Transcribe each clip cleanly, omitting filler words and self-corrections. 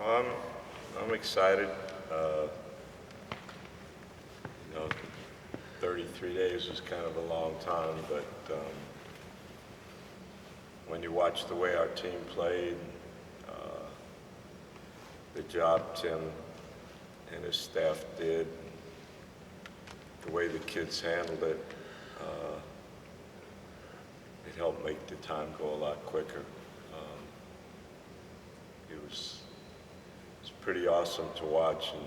Um, I'm excited. Uh, 33 days is kind of a long time, but when you watch the way our team played, uh, the job Tim and his staff did, the way the kids handled it, uh, it helped make the time go a lot quicker. It was pretty awesome to watch and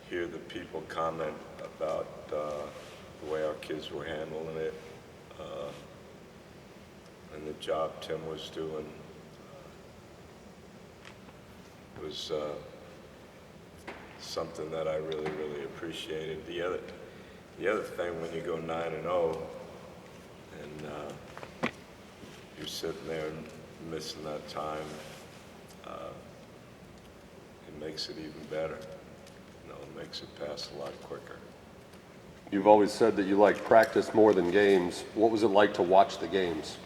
hear the people comment about the way our kids were handling it and the job Tim was doing. It was something that I really, really appreciated. The other thing, when you go 9-0 and you're sitting there and missing that time, it makes it even better. It makes it pass a lot quicker. You've always said that you like practice more than games. What was it like to watch the games?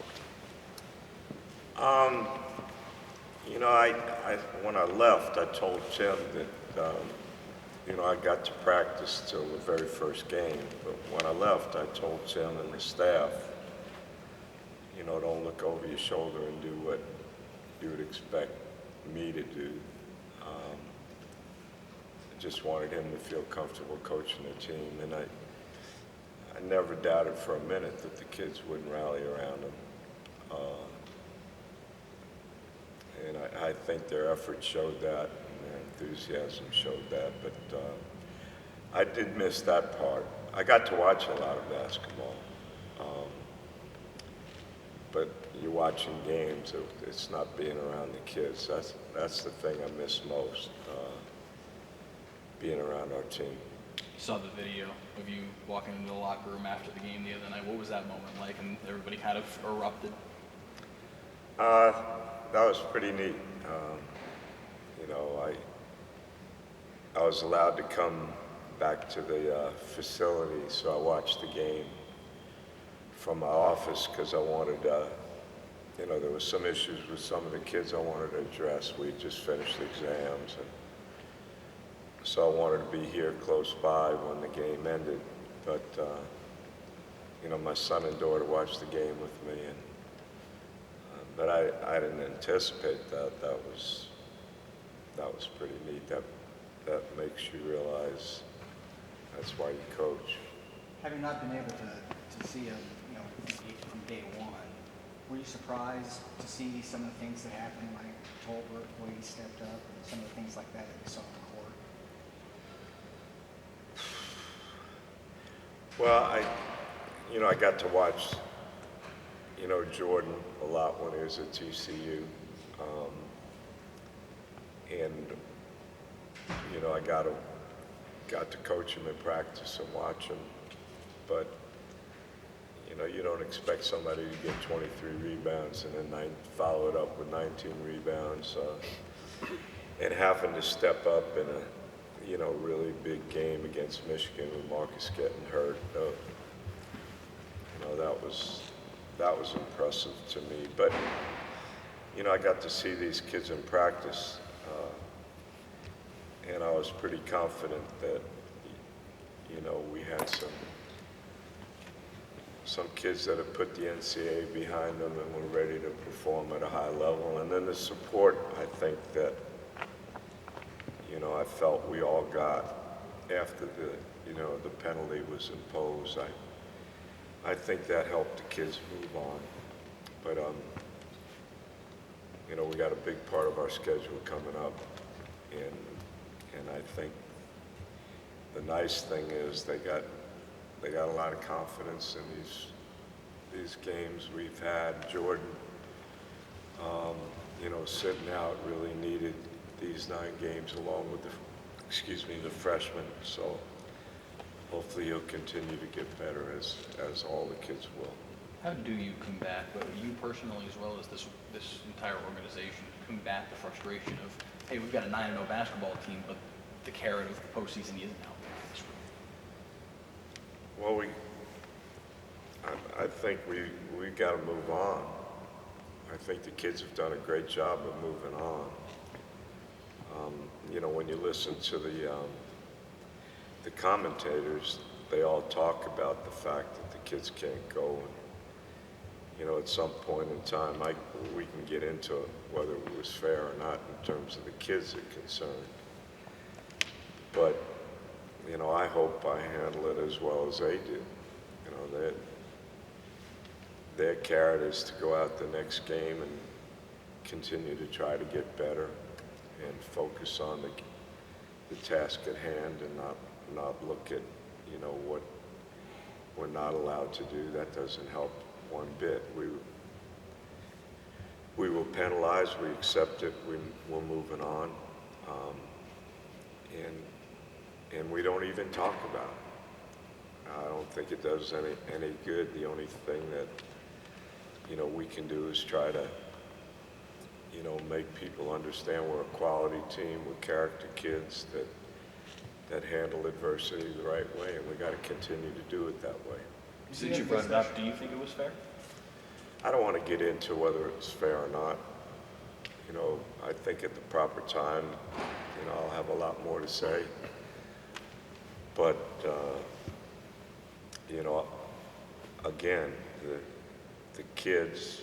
I when I left, I told Tim that, I got to practice till the very first game. But when I left, I told Tim and the staff, don't look over your shoulder and do what you would expect me to do. I just wanted him to feel comfortable coaching the team, and I never doubted for a minute that the kids wouldn't rally around him. And I think their effort showed that, and their enthusiasm showed that, but I did miss that part. I got to watch a lot of basketball, but you're watching games, it's not being around the kids. That's the thing I miss most, being around our team. Saw the video of you walking into the locker room after the game the other night. What was that moment like? And everybody kind of erupted. That was pretty neat. I was allowed to come back to the facility, so I watched the game from my office because I wanted, there was some issues with some of the kids I wanted to address. We just finished the exams, and so I wanted to be here close by when the game ended. But, my son and daughter watched the game with me, and but I didn't anticipate that. That was pretty neat. That makes you realize that's why you coach. Having not been able to see him, from day one, were you surprised to see some of the things that happened, like Tolbert, the way he stepped up, and some of the things like that you saw on the court? Well, I got to watch, Jordan a lot when he was at TCU. And, I got to coach him in practice and watch him. But, you don't expect somebody to get 23 rebounds and then follow it up with 19 rebounds and having to step up in a, really big game against Michigan with Marcus getting hurt. That was impressive to me. But, I got to see these kids in practice, and I was pretty confident that, we had some kids that have put the NCAA behind them and were ready to perform at a high level. And then the support, I think that, I felt we all got after the penalty was imposed. I think that helped the kids move on. But, we got a big part of our schedule coming up, and I think the nice thing is they got a lot of confidence in these games we've had. Jordan, sitting out really needed these 9 games along with the freshmen. So hopefully he'll continue to get better as all the kids will. How do you combat, but you personally as well as this entire organization, combat the frustration of, hey, we've got a 9-0 basketball team, but the carrot of the postseason isn't out there this week? Well, I think we got to move on. I think the kids have done a great job of moving on. When you listen to the commentators, they all talk about the fact that the kids can't go. And, at some point in time, we can get into whether it was fair or not in terms of the kids are concerned. But, I hope I handle it as well as they do. Their carrot is to go out the next game and continue to try to get better and focus on the task at hand and not look at, what we're not allowed to do. That doesn't help one bit. We will penalize, we accept it, we're moving on. And we don't even talk about it. I don't think it does any good. The only thing that, we can do is try to, make people understand we're a quality team, we're character kids that handle adversity the right way, and we got to continue to do it that way. Since you brought it up, do you think it was fair? I don't want to get into whether it's fair or not. I think at the proper time, I'll have a lot more to say. But, again, the kids,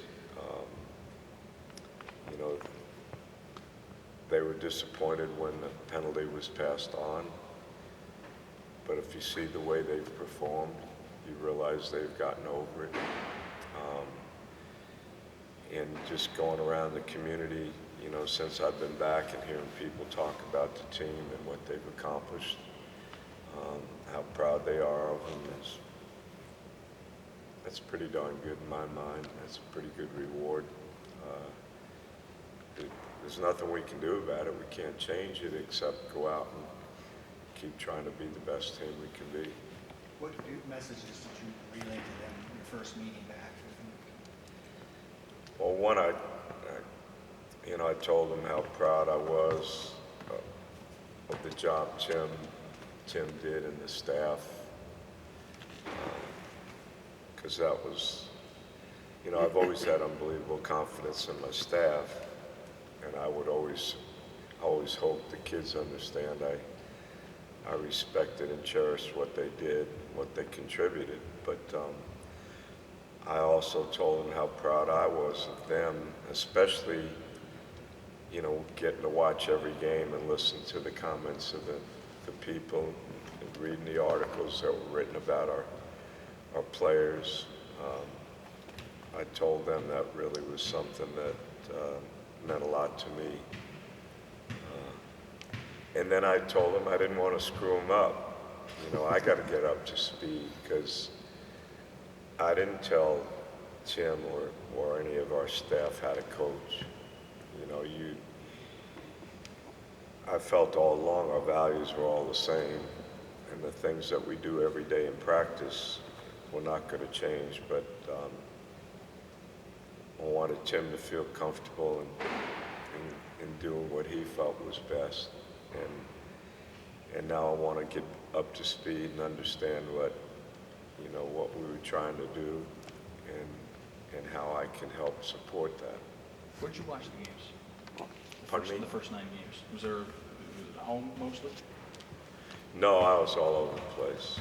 they were disappointed when the penalty was passed on. But if you see the way they've performed, you realize they've gotten over it. And just going around the community, since I've been back and hearing people talk about the team and what they've accomplished, how proud they are of them, that's pretty darn good in my mind. That's a pretty good reward. There's nothing we can do about it. We can't change it except go out and keep trying to be the best team we can be. What messages did you relay to them in your first meeting back with them? Well, one, I told them how proud I was of the job Tim did and the staff, because that was, I've always had unbelievable confidence in my staff, and I would always hope the kids understand I respected and cherished what they did, what they contributed. But I also told them how proud I was of them, especially, getting to watch every game and listen to the comments of the people and reading the articles that were written about our players. I told them that really was something that meant a lot to me. And then I told them I didn't want to screw them up. I got to get up to speed, because I didn't tell Tim or any of our staff how to coach. I felt all along our values were all the same, and the things that we do every day in practice were not going to change, but I wanted Tim to feel comfortable in doing what he felt was best. And now I want to get up to speed and understand what we were trying to do and how I can help support that. Where'd you watch the games? Pardon me? The first 9 games. Was it at home mostly? No, I was all over the place.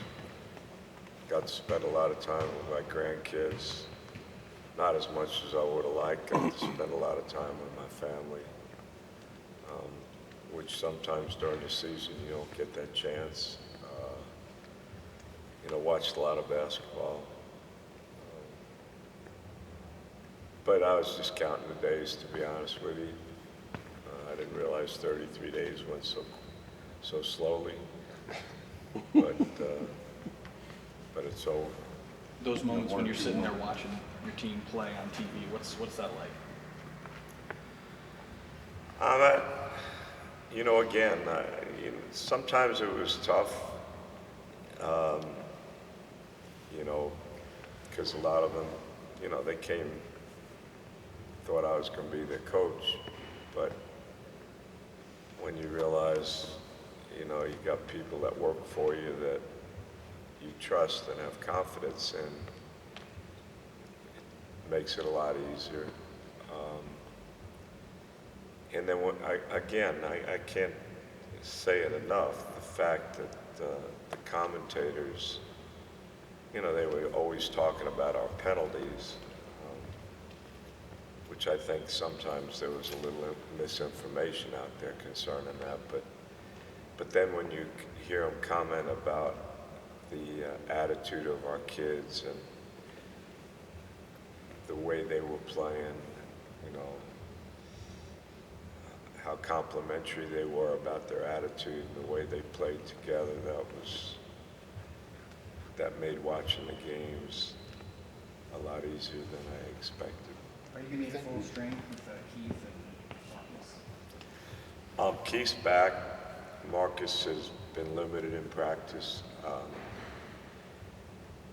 Got to spend a lot of time with my grandkids. Not as much as I would have liked. Got to spend a lot of time with my family, which sometimes during the season you don't get that chance. Watched a lot of basketball. But I was just counting the days, to be honest with you. I didn't realize 33 days went so slowly. But it's over. Those moments when you're sitting there watching your team play on TV, what's that like? Again, sometimes it was tough, because a lot of them, they came, thought I was going to be their coach, but when you realize, you got people that work for you that you trust and have confidence in, it makes it a lot easier. And then I can't say it enough, the fact that the commentators, you know, they were always talking about our penalties, which I think sometimes there was a little misinformation out there concerning that. But then when you hear them comment about the attitude of our kids and the way they were playing, you know, how complimentary they were about their attitude and the way they played together, that made watching the games a lot easier than I expected. Are you going to be full strength with Keith and Marcus? Keith's back. Marcus has been limited in practice.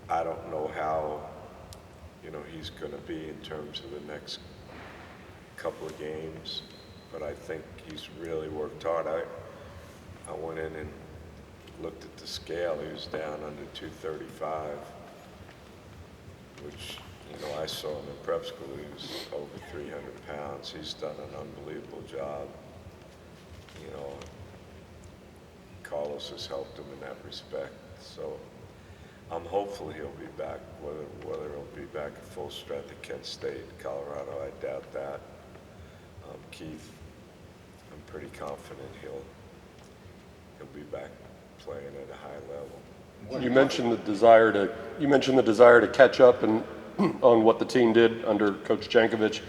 I don't know how, you know, he's going to be in terms of the next couple of games, but I think he's really worked hard. I went in and looked at the scale. He was down under 235, which, you know, I saw him in prep school. He was over 300 pounds. He's done an unbelievable job. You know, Carlos has helped him in that respect. So I'm hopeful he'll be back. Whether he'll be back at full strength at Kent State, Colorado, I doubt that. Keith, I'm pretty confident he'll be back playing at a high level. You mentioned the desire to catch up and on what the team did under Coach Jankovic.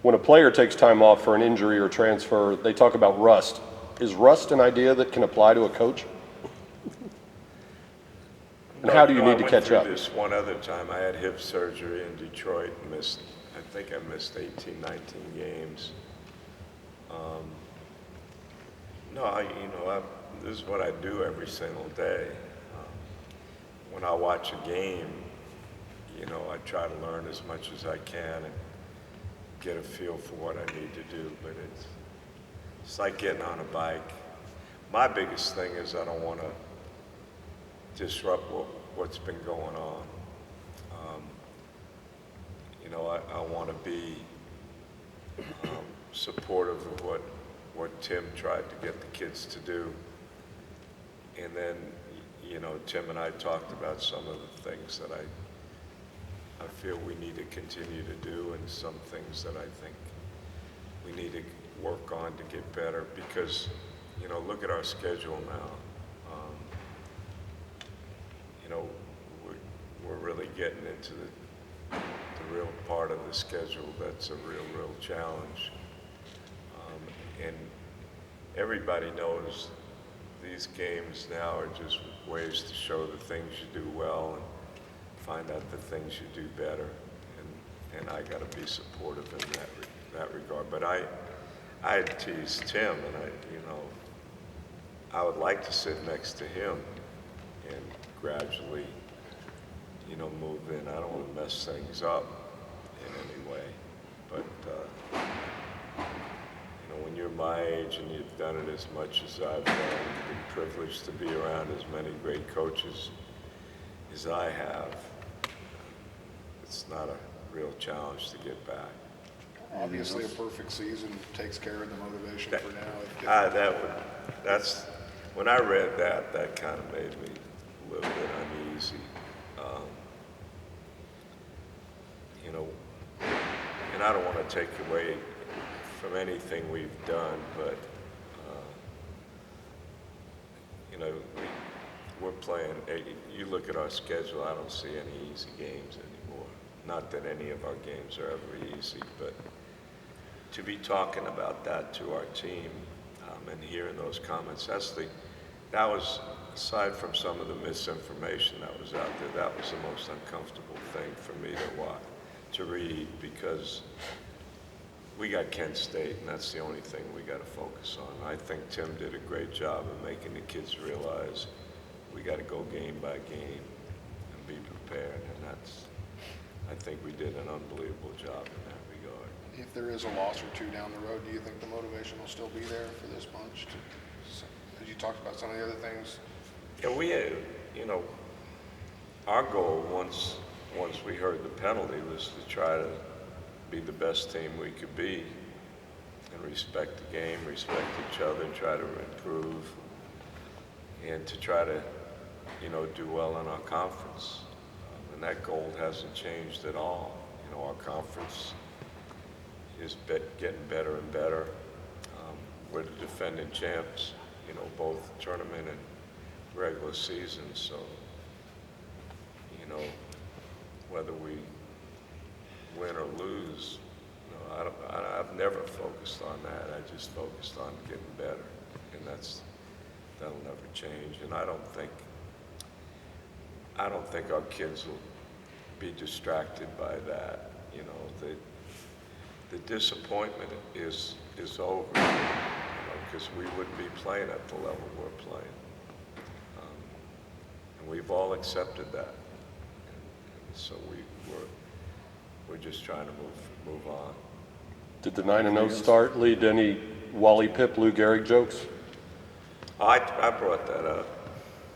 When a player takes time off for an injury or transfer, they talk about rust. Is rust an idea that can apply to a coach? And how do you need to catch up? I went through this one other time. I had hip surgery in Detroit and I think I missed 18, 19 games. This is what I do every single day. When I watch a game, you know, I try to learn as much as I can and get a feel for what I need to do, but it's like getting on a bike. My biggest thing is I don't want to disrupt what's been going on. You know, I want to be supportive of what Tim tried to get the kids to do. And then, you know, Tim and I talked about some of the things that I feel we need to continue to do and some things that I think we need to work on to get better because, you know, look at our schedule now. You know, we're really getting into the real part of the schedule that's a real challenge. And everybody knows these games now are just ways to show the things you do well and find out the things you do better. And I got to be supportive in that regard. But I had teased Tim, and I would like to sit next to him and gradually, you know, move in. I don't want to mess things up in any way, but you know, when you're my age and you've done it as much as I've done, been privileged to be around as many great coaches as I have, it's not a real challenge to get back. Obviously, a perfect season takes care of the motivation for now. That's when I read that kind of made me a little bit uneasy. You know, and I don't want to take away from anything we've done, but you know, we're playing. You look at our schedule, I don't see any easy games anymore. Not that any of our games are ever easy, but to be talking about that to our team and hearing those comments, that was, aside from some of the misinformation that was out there, that was the most uncomfortable thing for me to read, because we got Kent State, and that's the only thing we got to focus on. I think Tim did a great job of making the kids realize we got to go game by game and be prepared, and I think we did an unbelievable job in that regard. If there is a loss or two down the road, do you think the motivation will still be there for this bunch? As you talked about some of the other things. Yeah, you know, our goal once we heard the penalty was to try to be the best team we could be and respect the game, respect each other, try to improve, and to try to, do well in our conference. And that goal hasn't changed at all. Our conference is getting better and better. We're the defending champs, both tournament and regular season. So, whether we win or lose, I've never focused on that. I just focused on getting better, and that'll never change. And I don't think our kids will be distracted by that. The disappointment is over, because we wouldn't be playing at the level we're playing, and we've all accepted that. And so we're just trying to move on. Did the 9-0 start lead to any Wally Pip, Lou Gehrig jokes? I brought that up.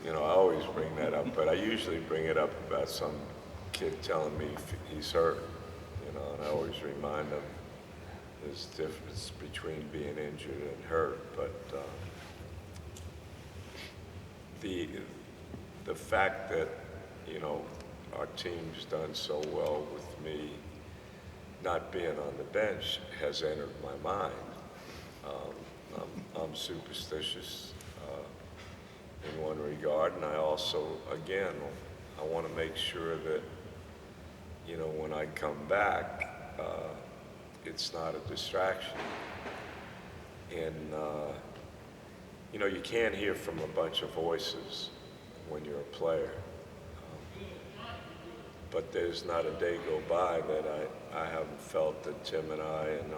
I always bring that up, but I usually bring it up about some kid telling me he's hurt, and I always remind them there's a difference between being injured and hurt. But the fact that, our team's done so well with me not being on the bench has entered my mind. I'm superstitious in one regard, and I also, again, I want to make sure that, when I come back, it's not a distraction. And, you can't hear from a bunch of voices when you're a player. But there's not a day go by that I haven't felt that Tim and I and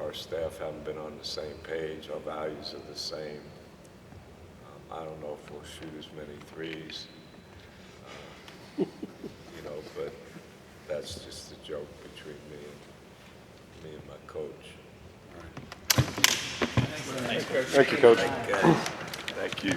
our staff haven't been on the same page. Our values are the same. I don't know if we'll shoot as many threes, but that's just a joke between me and my coach. Thank you, Coach. Thank you.